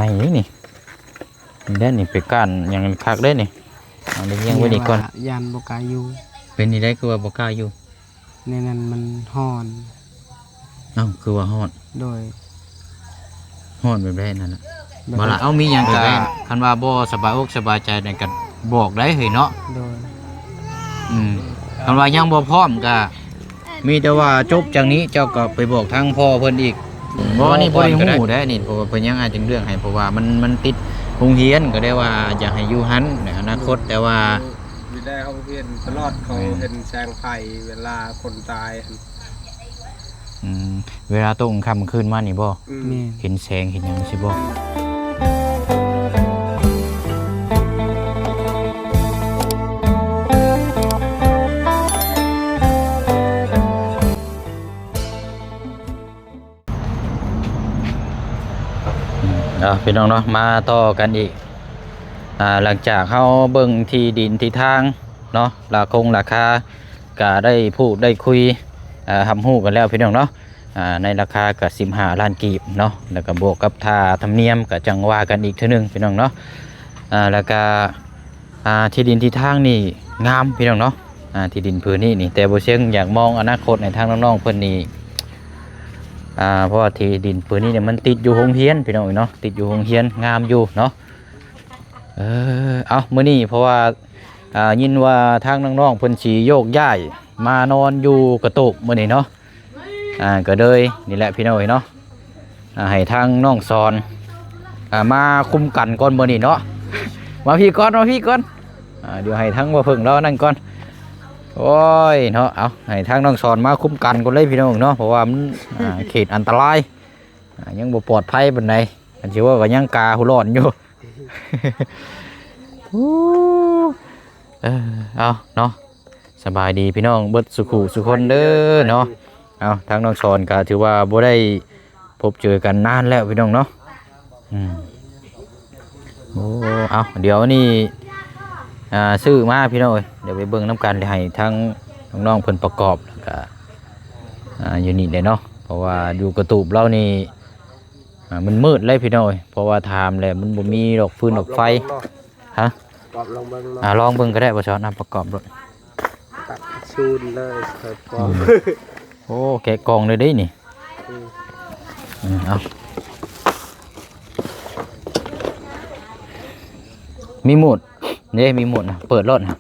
ไม่นี่นี่ได้นี่ไปก้านยังคักได้นี่เอาได้ยังไว้นี่ก่อนยันบกาอยู่เป็นนี่ได้คือว่าบ่กล้าอยู่ในนั้นมันฮ้อนคือว่าฮ้อนโดยฮ้อนแบบได้นั่นแหละบ่ละเอามีหยังก็คันว่าบ่สบายอกสบายใจนั่นก็บอกได้เฮ้ยเนาะโดยคันว่ายังบ่พร้อมก็มีแต่ว่าจบจากนี้เจ้าก็ไปบอกทางพ่อเพิ่นอีกบ่นี่บ่ได้ฮู้ได้นี่เพราะว่าเพิ่นยังอาจจะเรื่องให้เพราะว่ามันติดโรงเรียนก็ได้ว่าอยากให้อยู่หันในอนาคตแต่ว่าวิได้เขาเห็นตลอดเขาเห็นแสงไฟเวลาคนตายเวลาตกค่ำคืนมานี่บ่เห็นแสงเห็นหยังสิบ่พี่น้องเนาะมาต่อกันอีกหลังจากเขาเบิ่งที่ดินที่ทางเนาะราคาก็ได้พูดได้คุยทำหู้กันแล้วพี่น้องเนาะในราคากับ15 ล้านกีบเนาะแล้วก็บวกกับค่าธรรมเนียมกับจังว่ากันอีกเท่านึงพี่น้องเนาะแล้วก็ที่ดินที่ทางนี่งามพี่น้องเนาะที่ดินพื้นนี่แต่บ่เชิงอยากมองอนาคตในทางน้องๆเพิ่นนี่เพราะว่าที่ดินปืนนี้เนี่ยมันติดอยู่โรงเรียนพี่น้องเนาะติดอยู่โรงเรียนงามอยู่เนาะเอามื้อนี้เพราะว่ายินว่าทางน้องๆเพิ่นสิโยกย้ายมานอนอยู่กระโตกมื้อนี้เนาะก็เลยนี่แหละพี่น้องเนาะให้ทางน้องสอนมาคุมกันก่อนมื้อนี้เนาะมาพี่ก่อนเดี๋ยวให้ทั้งว่าเพิ่งเรานั่นก่อนโอ้ยเนาะเอาให้ทางน้องสอนมาคุ้มกันกันเลยพี่น้องเนาะเพราะว่ามันเขตอันตรายยังบ่ปลอดภัยปานใดอันที่ว่าก็ยังกาหูร้อนอยู่ เอาเนาะสบายดีพี่น้องเบิดสุขุสุคนเด้อเนาะเอาทางน้องสอนก็ถือว่าบ่ได้พบเจอกันนานแล้วพี่น้องเนาะโอ้เอาเดี๋ยวนี่ซื้อมาพี่น้องเดี๋ยวไปเบิ่งน้ำกันให้ทั้งน้องๆเพิ่นประกอบแล้วก็อยู่นี่ได้เนาะเพราะว่าอยู่กระตูบเรานี่มันมืดเลยพี่น้องเพราะว่าไทม์แล้วมันบ่มีดอกฟืนดอกไฟฮะลองเบิ่งก็ได้บ่ชอนประกอบรถตัดซูนเลยเถิดกองโอ้แกะกองเลยได้นี่เอามีหมดนี่มีหมดนะเปิดรถนะ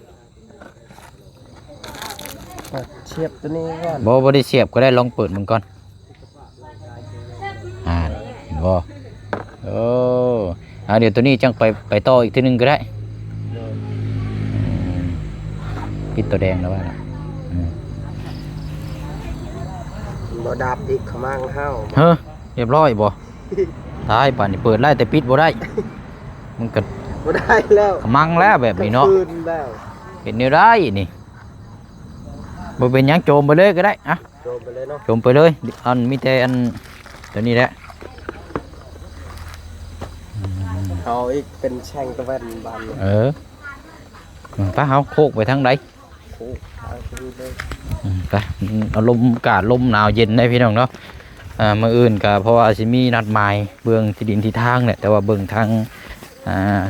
เสียบตัวนี้ก่อนบ่ได้เสียบก็ได้ลองเปิดมันก่อนบ่เดี๋ยวตัวนี้จังไปต่ออีกทีนึงก็ได้ปิดตัวแดงแล้วว่าบ่ดับอีกขมังเฮาเรียบร้อยบ่ตายป่านนี้เปิดไล่แต่ปิดบ่ได้มันก็บ่ได้แล้วขมังแล้วแบบนี้เนาะเป็นแนวได้นี่บ่เป็นหยังโจมไปเลยก็ได้โจมไปเลยเนาะโจมไปเลยอันมีแต่อันตัวนี้แหละเอาอีกเป็นแช่งตะวันบานป้าเฮาโคกไปทางใดไปเอาลมอากาศลมหนาวเย็นได้พี่น้องเนาะมื้ออื่นก็เพราะว่าสิมีนัดหมายเบิ่งที่ดินที่ทางเนี่ยแต่ว่าเบิ่งทาง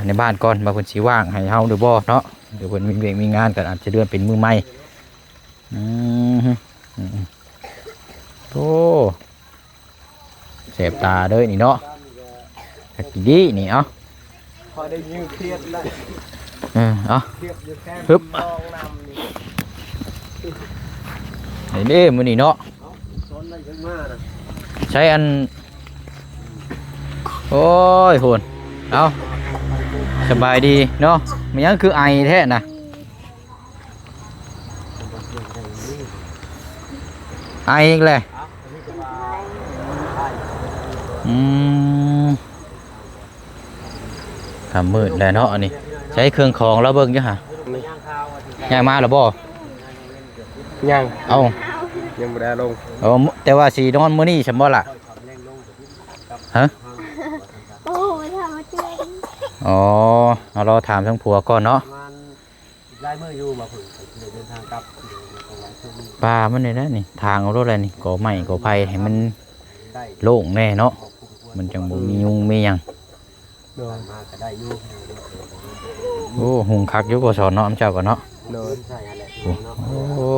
ในบ้านก่อนบางคนสิว่างให้เฮาหรือบ่เนาะเดี๋ยวเพิ่นมีเวรมีงานก็อาจจะเดือนเป็นมือใหม่โอ้เสพตาเด้อนี่เนาะตักดีนี่พอได้ยืดเครียดแล้วฮึบนี่มื้อนี้เนาะใช้อันโอ้ยโหนเอาสบายดีเนาะมันยังคือไอแท้นะไออีกเลยทำมืดแล้วเนาะอันนี้ใช้เครื่องของแล้วเบิ่งจ้ะฮะย่างมาหรือบ่ย่างเอายังไม่ได้ลงแต่ว่าสีนอนมื้อนี้ใช่บ่ล่ะฮะเอาเราถามทั้งผัวก่อนเนาะปลามันนี่นะนี่ทางเอารถอะไรนี่ก่อไม้ก่อไผ่ให้มันโล่งแน่เนาะมันจังบ่มียุงมีหยัง โดย มาก็ได้อยู่ โอ้หุงคักอยู่บ่สอนเนาะอำเจ้าก็เนาะ โดย ใช่อะไร โอ้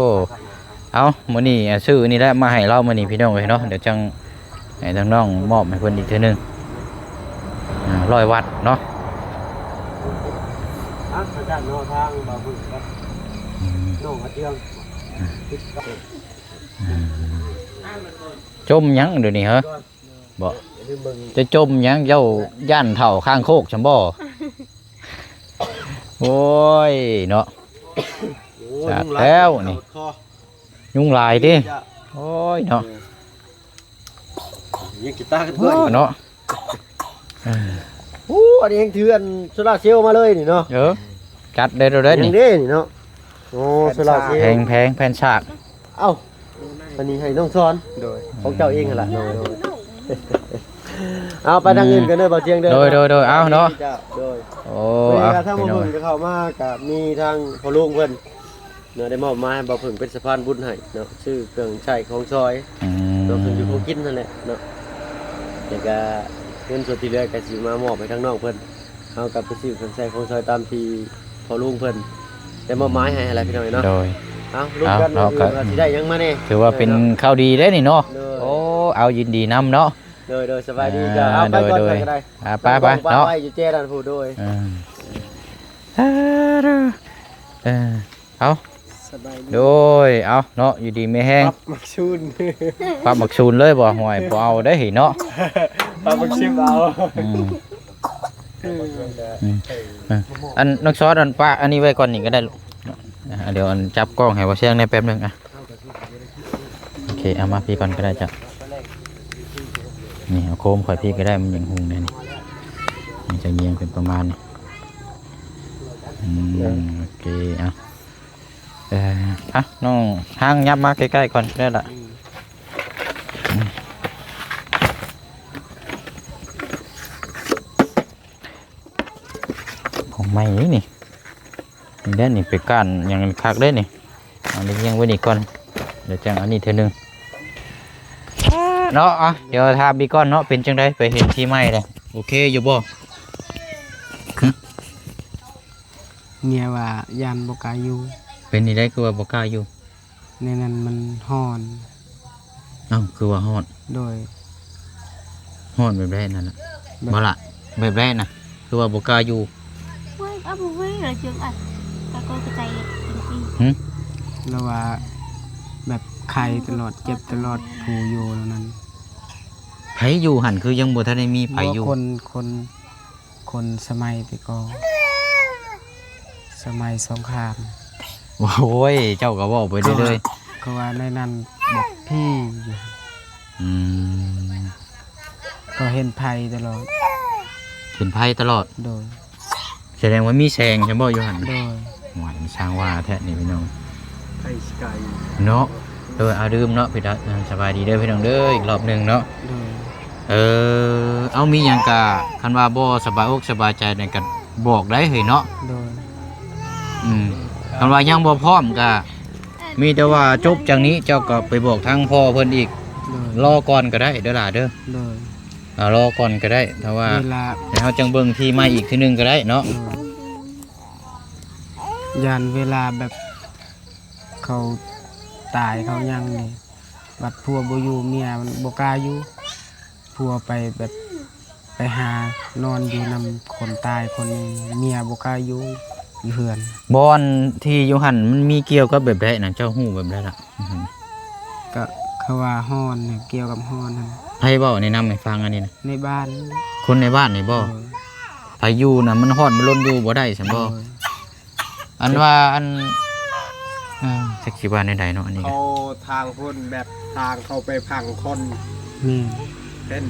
เอามื้อนี้ซื้อนี่แหละมาให้เรามื้อนี้พี่น้องเอ้ยเนาะเดี๋ยวจังให้ทางน้องมอบให้เพิ่นอีกเทื่อนึง100 วัตต์เนาะ อาจารย์นอทางบ่าวพึ่งครับน้องมาเทือง จมหยังเดี๋ยวนี้เหรอบ่ ลืมเบิ่ง จะจมหยังเจ้าย่านเฒ่าข้างโคกจังบ่โอ้ยเนาะ จัดแล้วนี่ ยุงลายดิโอ้ยเนาะ ยิงกีตาร์กัน โอ้ ด้วย เนาะ โอ้อันนี้ยังถืออันโซลาร์เซลล์มาเลยนี่เนาะ จัดได้เด้อเด้อ ยั นี่ งเด้นี่เนาะโอ้โซลาร์เซล แพง ล์ แพงแผ่นฉาก เอ้าอันนี้ให้น้องซ้อน โดย ของเจ้าเองหั่นล่ะเอาไปทางอื่นกันเด้อบ่าวเจียงเด้อ โดยเอาเนาะ โดย โอ้ เว เอา ลาถ้า พี่ บ่ น้อง เพิ่งจะเข้ามากับมีทางพ่อลุงเพิ่นเนาะได้มอบหมายให้บ่เพิ่งเป็นสะพานบุญให้เนาะชื่อเครื่องใช้ของซอย อื เนาะเพิ่นอยู่ ม ของกินนั่นแหละเนาะแล้วก็เงินส่วนที่เหลือก็สิมามอบให้ทางน้องเพิ่นเฮากับไปซื้อเครื่องใช้ของซอยตามที่พ่อลุงเพิ่นได้มอบหมายให้อะไรพี่น้องเนาะ โดย เอาลุงกัน เอาครับ ว่าสิได้หยังมาแน่ ถือว่าเป็นข่าวดีได้นี่เนาะ เด้อ โอ้เอายินดีนำเนาะ โดยสบายดีจ้ะเอาไปก่อน โดย ก็ได้ ไปเนาะ ไปอยู่เจดันผู้โดย เอเอา สบายดี โดยเอาเนาะอยู่ดีไม่แห้ง ปั๊บมักชุน ปรับหมักชูนเลยบ่ห่วยบ่เอาได้หิเนาะ ปั๊บมักชิมเอา อืมอันนักซอสอันป้าอันนี้ไว้ก่อนนี่ก็ได้ลูกเดี๋ยวอันจับกล้องให้ว่าเสียงในแป๊บนึงอ่ะโอเคเอามาพี่ก่อนก็ได้จ้ะนี่เอาโคมข่อยพี่ก็ได้มันยังหุงได้นี่มันจะเงียงเป็นประมาณนี้โอเคเอาน้องห้างยับมาใกล้ๆก่อนได้ละของใหม่นี่นี่ด้านนี่ไปก้านอย่างคักได้นี่อันนี้ยังไว้นี่ก่อนเดี๋ยวจังอันนี้เท่านึงเนาะเดี๋ยวทาบีก้อนเนาะเป็นจังได้ไปเห็นที่ใหม่เลยโอเคอยู่บ่ เมียว่ายันบ่กล้าอยู่ เป็นนี่ได้คือว่าบ่กล้าอยู่ ในนั้นมันฮ้อน เอ้าคือว่าฮ้อน โดย ฮ้อนแบบแรกนั่นน่ะบ่ล่ะแบบแรกน่ะคือว่าบ่กล้าอยู่ quên ấp với rồi trường ảnh và cô cái tay thì แล้วว่าแบบไข้ตลอดเจ็บตลอดผูอยู่แล้วนั้น ไผอยู่หั่นคือยังบ่ทันได้มีไผอยู่ คนสมัยไปก่อนสมัยสงคราม โอ้ยเจ้าก็เว้าไปเรื่อย ก็ว่าในนั้นบอกพี่อยู่ ๆก็เห็นภัยตลอด เป็นไผตลอด โดย แสดงว่ามีแสงใช่บ่อยู่หั่น โดย หวานมันช่างว่าแท้นี่พี่น้อง ไอ้สกาย เนาะโดยเอาดื่มเนาะพี่ดาสบายดีเด้อพี่น้องเด้ออีกรอบหนึงเนาะ โดย เอามีหยังกะคันว่าบ่สบายอกสบายใจในกันบอกได้เฮ้ยเนาะ โดย คันว่ายังบ่พร้อมกะมีแต่ว่าจบจากนี้เจ้าก็ไปบอกทางพ่อเพิ่นอีก โดย รอก่อนก็ได้เด้อล่ะเด้อ โดย รอก่อนก็ได้ถ้าว่า เวลา เดี๋ยวเฮาจังเบิ่งที่ใหม่อีกทีนึงก็ได้เนาะ โดยยันเวลาแบบเขาตายเขายังนี่บัดพัวบ่อยู่เมียมันบ่กล้าอยู่พัวไปแบบไปหานอนอยู่นำคนตายคนนี้เมียบ่กล้าอยู่เฮือน บอนที่อยู่หั่นมันมีเกี่ยวกับแบบใดน่ะเจ้าฮู้แบบใดล่ะ ก็เขาว่าฮ้อนเนี่ยเกี่ยวกับฮ้อนนั่น ไผเว้าแนะนำให้ฟังอันนี้นะ ในบ้าน คนในบ้านนี่บ่ โดย ไผอยู่น่ะมันฮ้อนมันร้อนอยู่บ่ได้ซั่นบ่ โดย อันว่าอันจักสิว่าในใดเนาะอันนี้ เขาทางคนแบบทางเขาไปพังคน นี่ เป็น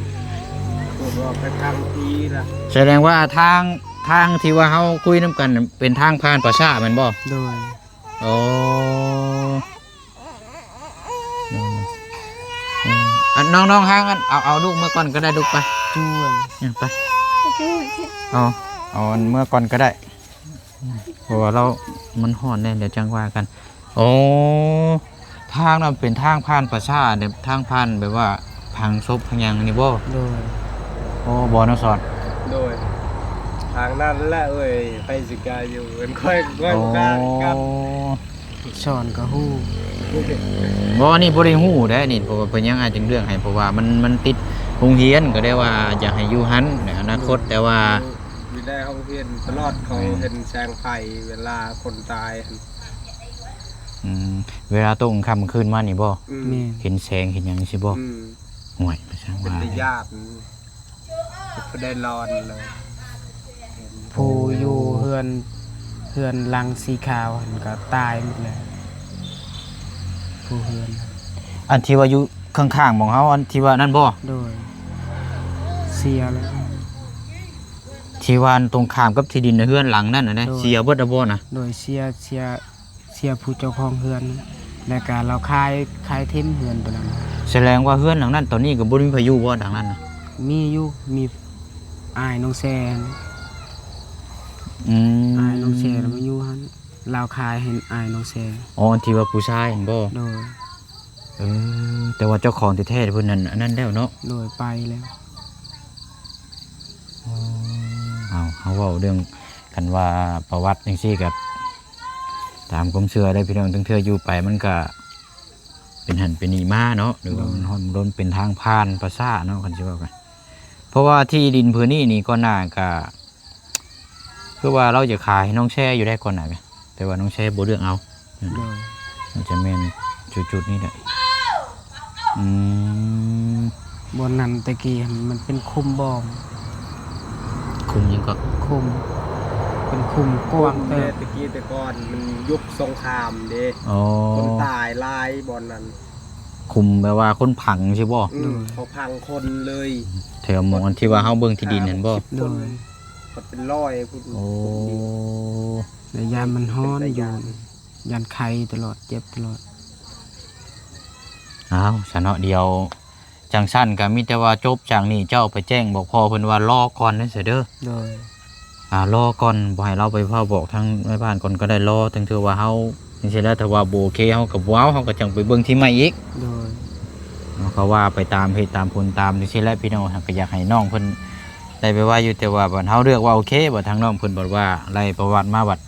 พูดว่าไปพังทีละ แสดงว่าทางที่ว่าเฮาคุยนํกันน่ะเป็นทางผ่านประชาแม่นบ่ โดย โอ้อันน้องๆห่างกันเอาลูกเมื่อก่อนก็ได้ลูกไป จ้วน เนี่ยไป chứ เอาอันเมื่อก่อนก็ได้เพราะว่าเรามันฮ้อนแน่เดี๋ยวจังว่ากันโอ้ทางนั้นเป็นทางผ่านประชาเนี่ยทางผ่านแบบว่าพังศพพังหยังนี่บ่ โดย โอ้บ่เนาะสอน โดย ทางนั้นแหละเอ้ยไปสิกาอยู่เป็นค่อยกล้ากัน สอนก็ฮู้ บ่นี่บ่ได้ฮู้ได้นี่เพราะว่าเพิ่นยังอาจจึงเรื่องให้เพราะว่ามันติดโรงเรียนก็ได้ว่าอยากให้อยู่หันในอนาคตแต่ว่า มีได้ห้องเรียนตลอดเขาเห็นแสงไฟเวลาคนตาย เวลาตกค่ำคืนมานี่บ่ แม่น เห็นแสงเห็นหยังสิบ่ห่วยไปช่าง เป็น ว่า ญาติก็ได้รอนเลย ผู้อยู่เฮือนหลังสีขาวหั่นก็ตายหมดแล้วผู้เฮือน อันที่ว่าอยู่ข้างๆหม่องเฮาอันที่ว่านั่นบ่ โดยเสียแล้ว ที่ว่าตรงข้ามกับที่ดินในเฮือนหลังนั่นน่ะนะ โดย เสียเบิดอะบ่น่ะ โดยเสียผู้เจ้าของเฮือนและก็เราขายเทมเฮือนตัวนั้น แสดงว่าเฮือนหลังนั้นตอนนี้ก็บ่มีพายุบ่ดังนั้นน่ะ มีอยู่มีอ้ายน้องแซน อืม อ้ายน้องแซนมาอยู่หั่นเราขายให้อ้ายน้องแซน อ๋อที่ว่าผู้ชายเห็นบ่ โดย แต่ว่าเจ้าของแท้ๆเพิ่นนั่นอันนั้นแล้วเนาะ โดยไปแล้ว เขาเว้าเรื่องกันว่าประวัติจังซี่ก็ตามความเชื่อได้พี่น้องตั้งเทื่ออยู่ไปมันก็เป็นหันเป็นนี่มาเนาะหรือว่ามันโดนเป็นทางผ่านภาษาเนาะคันสิว่ากันเพราะว่าที่ดินพื้นนี้นี่ก็น่าก็คือว่าเราจะขายให้น้องแช่อยู่ได้ก่อนน่ะแต่ว่าน้องแช่บ่เลือกเอา โดย มันจะแม่นจุดๆนี้แหละบนนั้นตะกี้มันเป็นคุมบอม คุมยังก็ คุมเป็นคุมกว้าง เต เติบ ตะกี้แต่ก่อนมันยุคสงครามเด้ อ๋อ คนตายลายบอลนั้น คุมแปลว่าคนผังใช่บ่ เขาพังคนเลย แถวหมองอันที่ว่าเฮาเบิ่งที่ดินเห็นบ่ โดย มันเป็นร้อยพูด โอ้ ในยามมันฮ้อนอยู่ยันไข้ตลอดเจ็บตลอด อ้าวสนอเดียวจังสั้นก็มีแต่ว่าจบจากนี้เจ้าไปแจ้งบอกพ่อเพิ่นว่ารอก่อนเด้อเสียเด้อ โดย รอก่อนบ่ให้เราไปเฝ้าบอกทางแม่บ้านก่อนก็ได้รอถึงถือว่าเฮาจังซี่แล้วถ้าว่าบ่โอเคเฮาก็ว้าวเฮาก็จังไปเบิ่งที่ใหม่อีก โดย เขาว่าไปตามเหตุตามผลตามจังซี่แหละพี่น้องก็อยากให้น้องเพิ่นได้ไปว่าอยู่แต่ว่าบัดเฮาเลือกว่าโอเคบ่ทางน้องเพิ่นบอกว่าไล่ประวัติมาบัด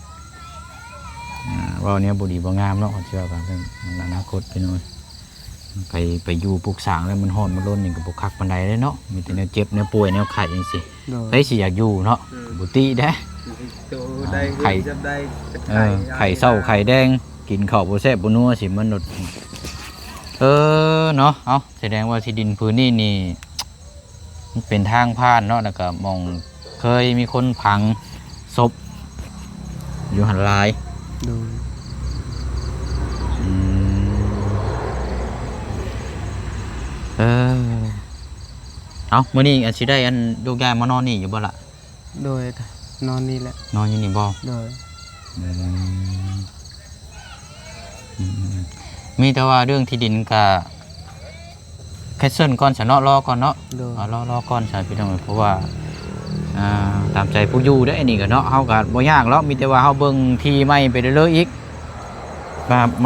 ว่าเนี้ยบ่ดีบ่งามเนาะเชื่อว่าเป็นอนาคตพี่น้องไปอยู่ปลูกสร้างแล้วมันฮ้อนมันร้อนนี่ก็บ่คักปานใดเลยเนาะมีแต่แนวเจ็บแนวป่วยแนวไข้จังซี่ โดย ได้สิอยากอยู่เนาะบ่ติเด้ ตัวได้ ไข่ จะได้ ไข่เศร้าไข่แดงกินข้าวบ่แซ่บบ่นัวสิมันดเนาะเอาแสดงว่าที่ดินพื้นนี้นี่มันเป็นทางผ่านเนาะแล้วก็มองเคยมีคนพังศพอยู่หันหลาย โดย อืมเอามื้อนี้อาจสิได้อันลูกยายมานอนนี่อยู่บ่ล่ะ โดยนอนนี่แหละ นอนอยู่นี่บ่ โดย มีแต่ว่าเรื่องที่ดินกับแคสเซิลก่อนฉันเนาะรอก่อนเนาะ โดย รอก่อนใช่พี่น้องเพราะว่าตามใจผู้อยู่ได้อันนี้ก็เนาะเฮาก็บ่ยากหรอกมีแต่ว่าเฮาเบิ่งที่ใหม่ไปเรื่อยๆอีก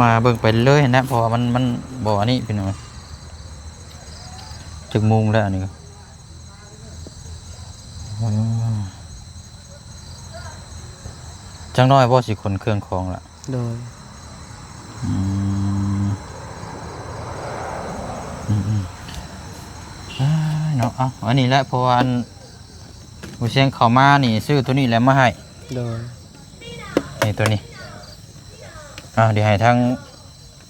มาเบิ่งไปเรื่อยๆนะเพราะว่ามันบ่อันนี้พี่น้องถึงโมงแล้วอันนี้ก็จังน้อยบ่สิคนเครื่องของล่ะ โดย เนาะอันนี้แหละเพราะว่าผู้เชียงเข้ามานี่ซื้อตัวนี้แล้วมาให้ โดย นี่ตัวนี้เดี๋ยวให้ทั้ง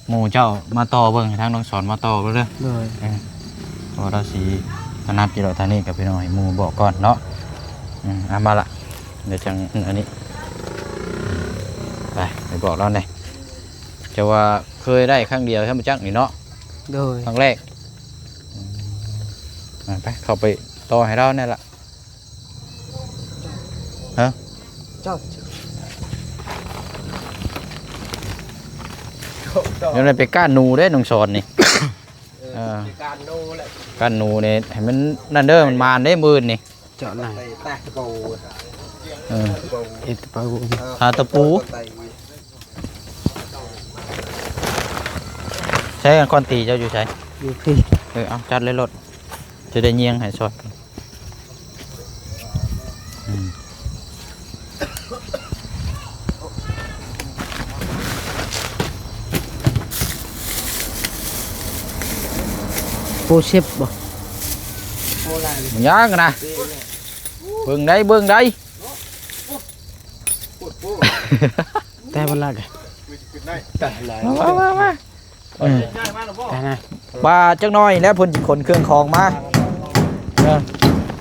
หมู่เจ้ามาต่อเบิ่งให้ทั้งน้องสอนมาต่อเด้อ โดย เพราะเราสิถนัดอยู่แล้วทางนี้กับพี่น้องให้หมู่บอกก่อนเนาะมาละเดี๋ยวจังอันนี้ไปบอกเราหน่อยจะว่าเคยได้ครั้งเดียวใช่ไหมจักนี่เนาะ โดย ครั้งแรกไปเข้าไปต่อให้เราเนี่ยละฮะ เจ้า เดี๋ยวเราไปก้านหนูได้น้องสอนนี่ การโน่แหละ ก้านหนูเนี่ยให้มันนั่นเด้อมันมานได้มืดนี่ เจาะไหน แตกโบ เอ็ดไปวง หาตะปูใช้กันก้อนตีเจ้าอยู่ใช้ อยู่พี่ เอาจัดเลยรถจะได้เงียงให้สด โปเชฟบ่ มันยากนะเบิ่งได้ แต่บ่ลัก มาแต่นะ ปลาจักหน้อยแล้วเพิ่นสิขนเครื่องของมา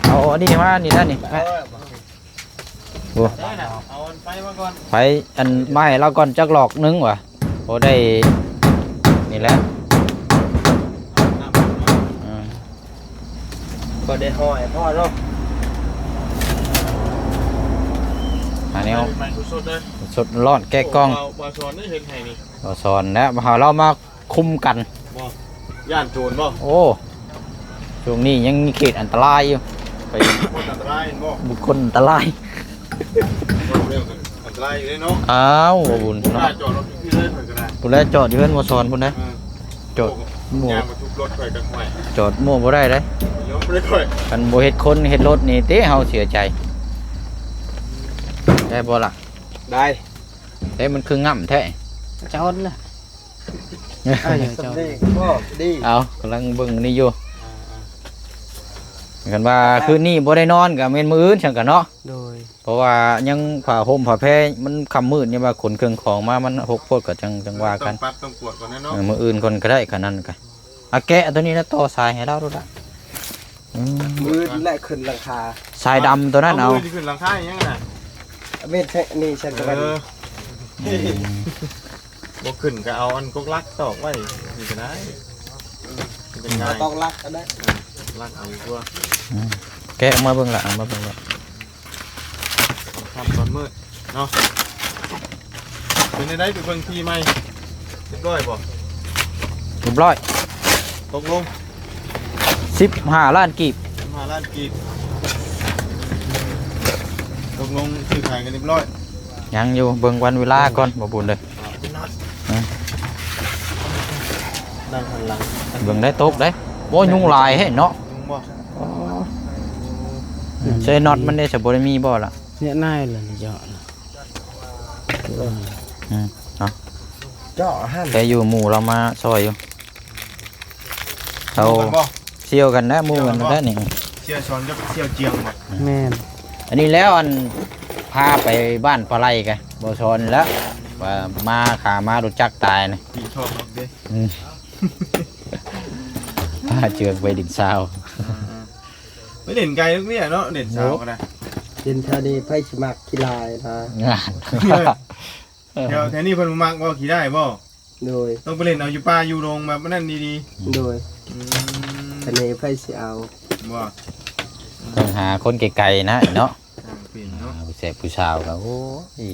เอาอันนี้มานี่นั่นนี่โอ้ เอาไฟมาก่อน ไปอันไม้เราก่อนจักหลอกนึงว่ะโอ้ได้นี่แหละ ก็ได้ห่อยพ่อเนาะ อันนี้ มันสดเลย สดร้อนแก้กล้อง บ่สอนได้เห็นไห้นี่ เราสอนแล้วมาหาเรามาคุมกัน บ่ย่านโจรบ่ โอ้ช่วงนี้ยังมีเขตอันตรายอยู่ไป คนอันตรายเห็นบ่ บุคคลอันตราย เรื่องอันตรายอยู่เลยเนาะ อ้าวบุญ ถ้า เนาะ จอดรถที่เลยเพิ่นก็ได้ พุ่นแล้วจอดอยู่เพิ่นบ่สอนพุ่นนะจอดมั่วย างมาทุบรถไปกันห่วย จอดมั่วบ่ได้เด้ ยอมบ่ได้ค่อย กันบ่เฮ็ดคนเฮ็ดรถนี่เต้เฮาเสียใจได้บ่ล่ะ ได้ แต่มันคือง่ำแท้ จอดล่ะเอาอย่าจอด ก็ดี เอากำลังเบิ่งนี่อยู่กันว่าคืนนี้บ่ได้นอนก็แม่นมื้ออื่นจังกันเนาะ โดย เพราะว่ายังผ้าห่มผ้าแพรมันค่ำมืดเนี่ยว่าขนเครื่องของมามันหกโพดก็จังว่ากัน ต้องปัดต้องปวดก่อนนะเนาะ มื้ออื่นคนก็ได้ขนาดนั้นก็เอาแกะตัวนี้แล้วต่อสายให้เราดูละอืม มือแลกขึ้นหลังคา สายดำตัวนั้นเอา มือที่ขึ้นหลังคาอย่างน่ะ เม็ดนี่ฉันก็ บ่ขึ้นก็เอาอันกกลักตอกไว้นี่ก็ได้เป็นง่าย ต้องรักก็ได้ ลักเอาตัว แกะออกมาเบิ่งละเอามาเบิ่งละ ทำตอนมืดเนาะเป็นได้ไปเบิ่งทีใหม่เรียบร้อยบ่ เรียบร้อย ตกลง 15ล้านกีบ 15ล้านกีบตกลงซื้อขายกันเรียบร้อย ยังอยู่เบิ่งวันเวลาก่อนบ่บุญเลย นั่งหันหลัง เบิ่งได้ตกได้โอ้ยุงลายให้เนาะ ลุงบ่ ใส่น็อตมันได้สิบ่ได้มีบ่ล่ะ เนี่ยนายล่ะนี่เจาะ เนาะ เจาะหั่น แกอยู่หมู่เรามาซอยอยู่เขา กันบ่ เชี่ยวกันนะหมู่กันแล้วนี่ เชี่ยวชอนจะเชี่ยวเจียงบ่ แม่น อันนี้แล้วอันพาไปบ้านปลาไหลกันบ่ชอนแล้วว่ามาขามารู้จักตายนะ พี่ชอบเด้ พาเจือกไปดินซาว ไม่เด่นไกลลูกเนี่ยเนาะเด่นสาวก็ได้ เป็นเท่านี้ไผสิมักกีฬานะ งาน เดี๋ยวแถวนี้เพิ่นบ่มักบ่ขี่ได้บ่ โดย ต้องไปเล่นเอาอยู่ป่าอยู่โรงแบบนั้นดี โดย ๆอื อันนี้ไผสิเอา บ่ ต้องหาคนไกลๆนะเนาะ เปลี่ยนเนาะ ผู้แสบผู้สาวก็โอ้ย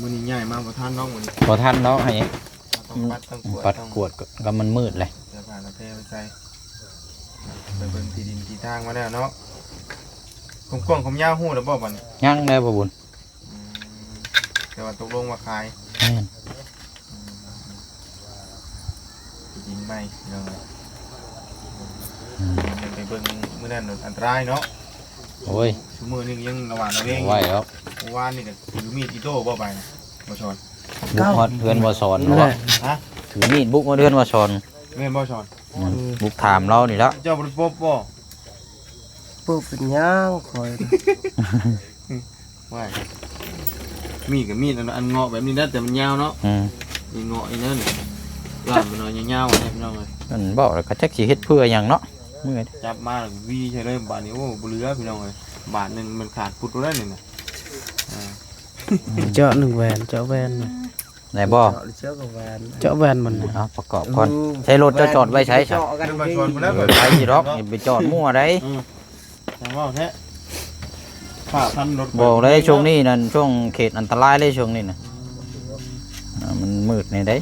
มื้อนี้ใหญ่มากบ่ทันน้องมื้อนี้ พอท่านเนาะให้ ต้องปัดต้องกวด ปัดกวดก็มันมืดเลย เสื้อผ้าตะเพไปใส่ไปเบิ่งที่ดินที่ทางมาแล้วเนาะผมกว้างผมยาวฮู้แล้วบ่บัดนี้ ยังได้บ่บุญ อืมแต่ว่าตกลงว่าขาย แม่น ที่ดินใหม่เนาะไปเบิ่งมื้อนั้นอันตรายเนาะ โอ้ย ชั่วโมงนึงยังระหว่างเราเอง ไหวแล้ว เมื่อวานนี่ก็ถือมีดอิโต้บ่ไปบ่ชน บุกฮอดเพื่อนบ่สอน นั่นแห ว่า ละ ฮะ ถือมีดบุกมาเดือนบ่สอน แม่นบ่ชน บุกถามเรานี่แล้ว เจ้าบ่ได้พบบ่ ปุ๊บเป็นหยังคอย ว่ามีดกับมีดอันเงาะแบบนี้นะแต่มันยาวเนาะ อืม มีเงาะอีนั่นลามมันเอายาวๆเนี่ยพี่น้องเอ้ย มันบอกแล้วก็จักสิเฮ็ดเพื่อหยังเนาะมื้อนี้ จับมาแล้ววีใช่เลยบาทนี้โอ้บ่เหลือพี่น้องเอ้ยบาทหนึงมันขาดพุดแล้วนี่น่ะอ่า เจาะ1แหวนเจาะแหวนน่ะ ไหนบ่ เจาะแหวนมันน่ะ เอาประกอบก่อนใช้รถจะจอดไว้ใช้ซะ กันบ่ชนพุ่นแล้ว ไปสิหรอกอย่าไปจอดมั่วได้ จังว่าแท้ฝาพันรถ บอกเลยช่วงนี้นั่นช่วงเขตอันตรายเลยช่วงนี้น่ะมันมืดนี่ได้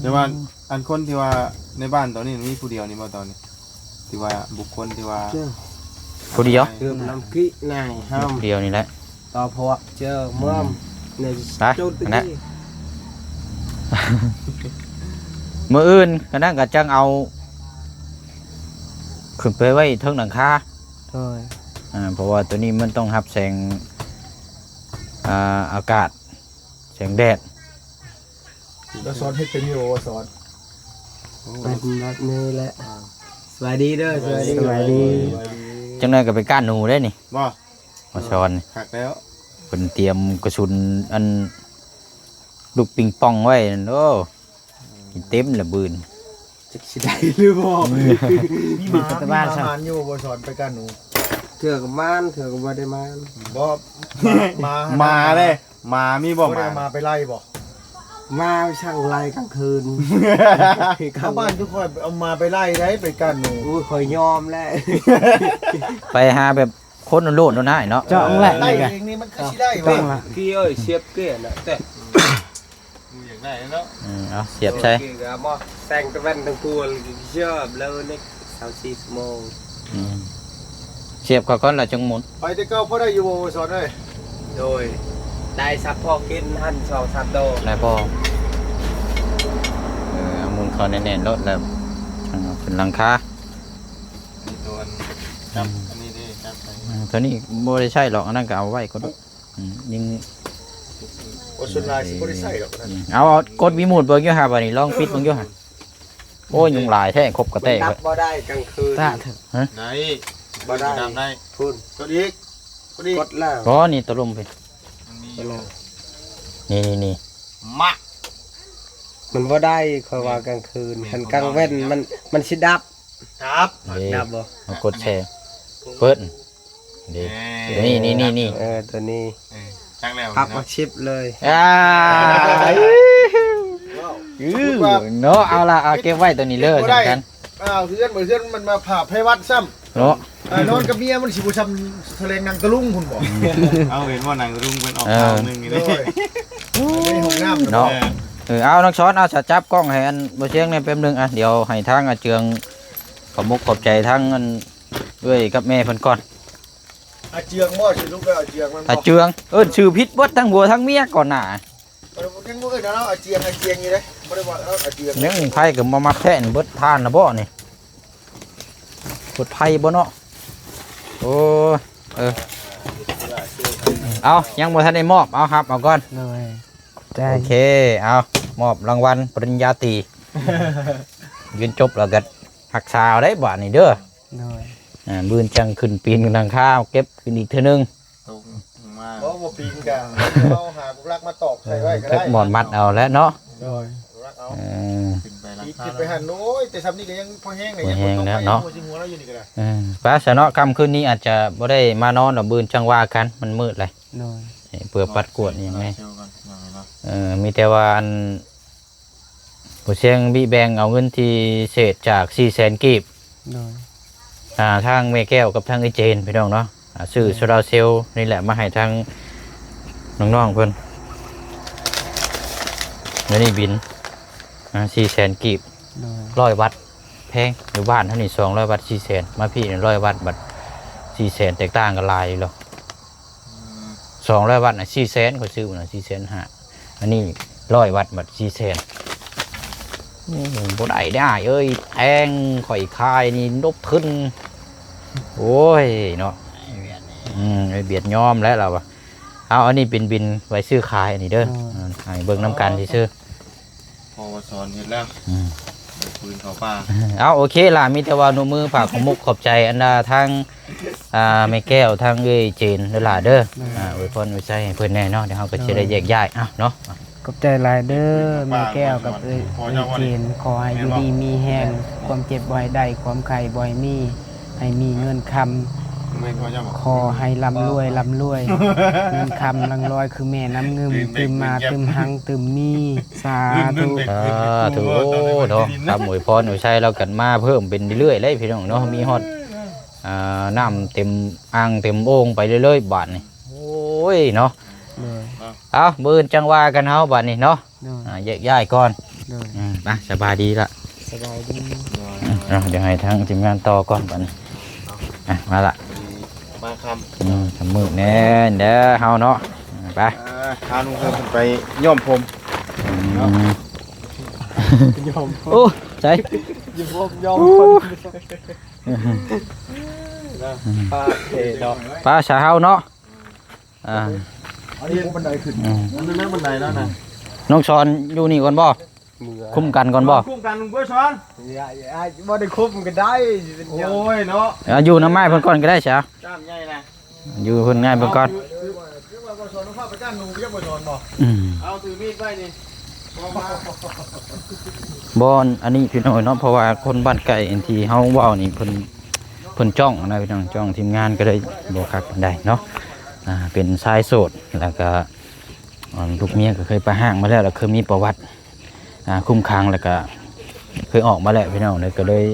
แต่ว่าอันคนที่ว่าในบ้านตอนนี้มีผู้เดียวนี่บ่ตอนนี้ที่ว่าบุคคลที่ว่า ผู้เดียว เติมน้ำกี้นายห้าม ผู้เดียวนี่แหละ ต่อพวกเจอม่อมใน ไป จุด นะ มื้ออื่นก็นั่นก็จังเอาขึ้นไปไว้เทิงหลังคา โดย เพราะว่าตัวนี้มันต้องรับแสงอากาศแสงแดด แล้วสอนให้เป็นอยู่ว่าสอน เป็นแบบนี้แหละสวัสดีเด้อสวัสดีสวัสดี จังได๋ก็ไปก้านหนูได้นี่ บ่ มาสอนนี่ หักแล้ว เพิ่นเตรียมกระสุนอันลูกปิงปองไว้นั่นโอ้กินเต็มละบืน จักสิได้หรือบ่ มีหมาอยู่บ่สอนไปกันหนู เถื่อกับม่านเถื่อกับบ่ได้ม่าน บ่มาเลยมามีบ่มาไปไล่บ่ มาช่างไล่กลางคืน ชาวบ้านทุกคนเอามาไปไล่ได้ไปกันหนู อุ้ยคอยยอมแล้ว ไปหาแบบคนโลดโน่นน่ะเนาะ เจาะแหละ ไล่ นี่ไง เองนี่มันก็สิได้ ต้ เว้ อย งละกี่เอ้ยเสียบเกลือนะแต่ อย่างไรเนาะ เอาเสียบใช่ เกลือบ่แซงตะเวนทั้งปวงเชื่อแล้วนี่24ชั่วโมง เสียบก่อนแล้วจังหมุน ไปแต่เก้าพอได้อยู่บ่สอนเอ้ย โดยได้ซับพอกินหั่น2-3โด ได้บ่เอาหมุนเข้าแน่นๆรถแล้วเป็นหลังคา นี่ตัวจับอันนี้ดิจับไป ตัวนี้บ่ได้ใช่หรอกอันนั้นก็เอาไว้ก็ได้ยิง โอ้ส่วนลายสิบ่ได้ใส่หรอกนั่น เอากดวีมูดเบิ่งอยู่หาบัดนี้ลองปิดเบิ่งอยู่หาโอ้ยยุงหลายแท้ครบกระแตก นั เว้ บ ย บ่ได้กลางคืน ไหน บ่ได้ ดำได้ พุ่น กดอีกกดอีก กดแล้ว ก็นี่ตะลุมไป มันมีอยู่ นี่ มา มันบ่ได้คอยว่ากลางคืนคันกลางเว้นมันสิดับ ครับ ดับบ่ เอากดแชร์เปิดดีนี่ ตัวนี้ จังแล้ว พับมาชิปเลย อ่าเนาะเอาละเอาเก็บไว้ตัวนี้เลยสำคัญ อ้าวเพื่อนมันมาผ่าให้วัดซ้ำ เนาะ นอนกับเมียมันสิบ่ซ้ำแสลงนางตะลุงคุณบอก เอาเห็นว่านางรุ่งเป็นออก เออ ทางหนึ่งนี่ เล เลย ยในห้องน้ำ เนาะเอาน้องช้อนเอาจับกล้องให้อันบ่เชียงเนี่ยแป๊บนึงอ่ะเดี๋ยวให้ทางอาเจืองขอบมุกขอบใจทั้งอันเอ้ยกับแม่เพิ่นก่อน อาเจียงบ่สิลูกก็อาเจียงมัน อาเจืองชื่อพิษเบิดทั้งผัวทั้งเมียก่อนหน้า ยังบ่เอ้ยนะเราอาเจียงอยู่เด้บ่ได้ว่าเราอาเจียง ยังไผก็มามักแท้นเบิดทานนะบ่นี่กดไผบ่เนาะโอ้เอายังบ่ทันได้มอบเอาครับเอาก่อน เลยใจ โอเคเอามอบรางวัลปริญญาตรียืนจบแล้วก็หักษาเอาได้บ่นี่เด้อ เลย บืนจังขึ้นปีนหลังคาเก็บขึ้นอีกเทื่อนึง ตรงมา บ่ปีนกันเราหาบุรักมาตอกใส่ไว้ก็ เก็บ ได้ หมอนมัดเอาแล้วเนาะ รักเอา เออ ขึ้นไปรา ปีน คา ขึ้นไปหันโอ้ยแต่ซ้ำนี่ก็ยังพอแห้งเลยยัง พอแห้งแล้วเนาะ หัวเราอยู่นี่ก็ได้ ป้าสะเนาะค่ำคืนนี้อาจจะบ่ได้มานอนดอกบืนจังว่ากันมันมืดเลย เลย เปื่อปัดกวดยังไง เชียวก่อนหน่อยเนาะ มีแต่ว่าอันผู้เชียงบีแบงเอาเงินที่เศษจาก400,000กีบ เลย ทางแม่แก้วกับทางไอเจนพี่น้องเนาะซื้อโซลาร์เซลล์นี่แหละมาให้ทางน้องๆเพิ่นแล้วนี่บิน400,000กีบ เลย 100 วัตต์แพงอยู่บ้านเท่านี้200 วัตต์400,000มาพี่นี่100 วัตต์บัด400,000แตกต่างกันหลายอยู่หรอก200 วัตต์น่ะ400,000เขาซื้อน่ะ4,500อันนี้100 วัตต์บัด400,000บ่ได้เอ้ยแพงข่อยคายนี่นบขึ้นโอ้ยเนาะไอเบียดยอมแล้วเราอะเอาอันนี้เป็นบินไว้ซื้อขายอันนี้เด้อให้เบิ่งน้ำกันที่ซื้อ พอสอนเห็นแล้วปืนเขาป่า เอาโอเคล่ะมีแต่ว่าหนูมือฝากของมุกขอบใจอันดาทางแม่แก้วทางเอ้ยเจนเด้อล่ะเด้ออวยพรอวยใจให้เพิ่นแน่เนาะเดี๋ยวเฮาก็สิได้แยกย้ายเนาะ ขอบใจหลายเด้อแม่แก้วกับเอ้ยเจนขอให้อยู่ดีมีแห้งความเจ็บบ่ให้ได้ความไข้บ่ให้มีให้มีเงินคำ ไม่พอจะบอก ขอให้ร่ำรวยเงินคำลังลอยคือแม่น้ำเงิมตึมมาตึมหังตึมมีสาธุ ถูกเนาะครับอวยพรอวยใจเรากันมาเพิ่มเป็นเรื่อยๆเลยพี่น้องเนาะมีฮอดน้ำเต็มอ่างเต็มโอ่งไปเรื่อยๆบาดนี่โอ้ยเนาะ เลย เอามื้อจังว่ากันเฮาบาดนี้เนาะ เลย แยกย้ายก่อน เลย ไปสบายดีละ สบายดี เดี๋ยวให้ทางทีมงานต่อก่อนบัดนี้มาละ มาค ทำมือแน่เด้อเฮาเนาะไป ำข้านุ่งเพิ่มไปย่อมผม ยอม โอ้ใช่ ยอมคนป้าเทดอก ป้าชาเฮาเนาะอันนี้บันไดขึ้น นั่นนั่นบันไดแล้วนะ น้องชอนอยู่นี่ก่อนบ่คุ้มกันก่อนบ่ คุ้มกันลุงเพื่อช้อน บ่ได้คุบมันก็ได้ โอ้ยเนาะ อยู่น้ำไม้เพิ่นก่อนก็ได้จ้ะ จ้ามใหญ่นะ อยู่เพิ่นง่ายเพิ่นก่อน คือว่าบ่ช้อนต้องเข้าไปจ้านหนูเรียกบ่ช้อนบ่ อืม เอาถือมีดไว้นี่บ่มา บอนอันนี้พี่น้องเนาะเพราะว่าคนบ้านไก่ที่เฮาเว้านี่เพิ่นจ้องนะพี่น้องจ้องทีมงานก็เลยบ่คักปานใดเนาะเป็นชายโสดแล้วก็ลูกเมียก็เคยไปห้างมาแล้วแล้วเคยมีประวัติคุ้มครังแล้วก็เคยออกมาแล้วพี่น้องเลยก็เลย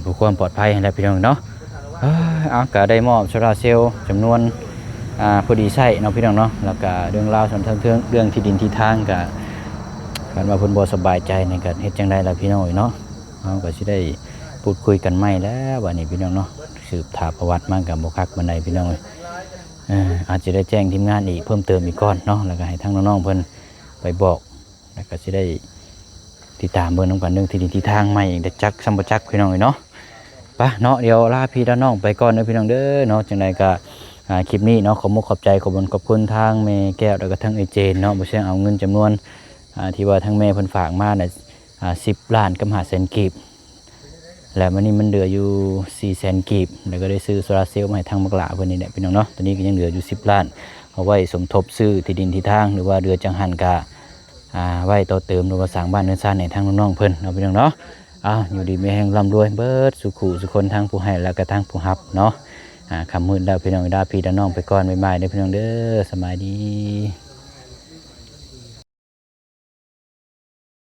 เพื่อความปลอดภัยให้แล้วพี่น้องเนาะเอาก็ได้มอบโซลาร์เซลล์จำนวนพอดีใช้เนาะพี่น้องเนาะแล้วก็เรื่องราวส่วนเรื่องที่ดินที่ทางก็การว่าเพิ่นบ่สบายใจในการเฮ็ดจังได๋ล่ะพี่น้องเนาะเฮาก็สิได้พูดคุยกันใหม่แล้ววันนี้พี่น้องเนาะสืบถามประวัติมากับบ่คักบันไดพี่น้องอาจจะได้แจ้งทีมงานอีกเพิ่มเติมอีกก่อนเนาะแล้วก็ให้ทางน้องๆเพิ่นไปบอกแล้วก็สิได้ติดตามเบิ่งนำกันเรื่องที่ดินที่ทางใหม่อีกได้จักสัมปจักพี่น้องเนาะไปเนาะเดี๋ยวลาพี่น้องไปก่อนเด้อพี่น้องเด้อเนาะจังไดก็คลิปนี้เนาะขอบใจขอบคุณทางแม่แก้วแล้วก็ทางไอ้เจนเนาะบ่ใช่เอาเงินจำนวนที่ว่าทั้งแม่เพิ่นฝากมาน่ะ10 ล้านกับ500,000กีบแล้วมันนี่มันเหลืออยู่400,000กีบแล้วก็ได้ซื้อโซลาร์เซลล์มาให้ทางบักหลาเพิ่นนี่แหละพี่น้องเนาะตอนนี้ก็ยังเหลืออยู่10 ล้านเอาไว้สมทบซื้อที่ดินที่ทางหรือว่าเรือจังหันกะไว้ต่อเติมหรือว่าสร้างบ้านเรือนซ่านให้ทางน้องๆเพิ่นเนาะพี่น้องเนาะอยู่ดีมีแห่งร่ำรวยเบิดสุขุสุคนทางผู้ให้แล้วก็ทางผู้รับเนาะคำมืดแล้วพี่น้องดาพี่น้องไปก่อนบ๊ายบายเด้อพี่น้องเด้อสบายดี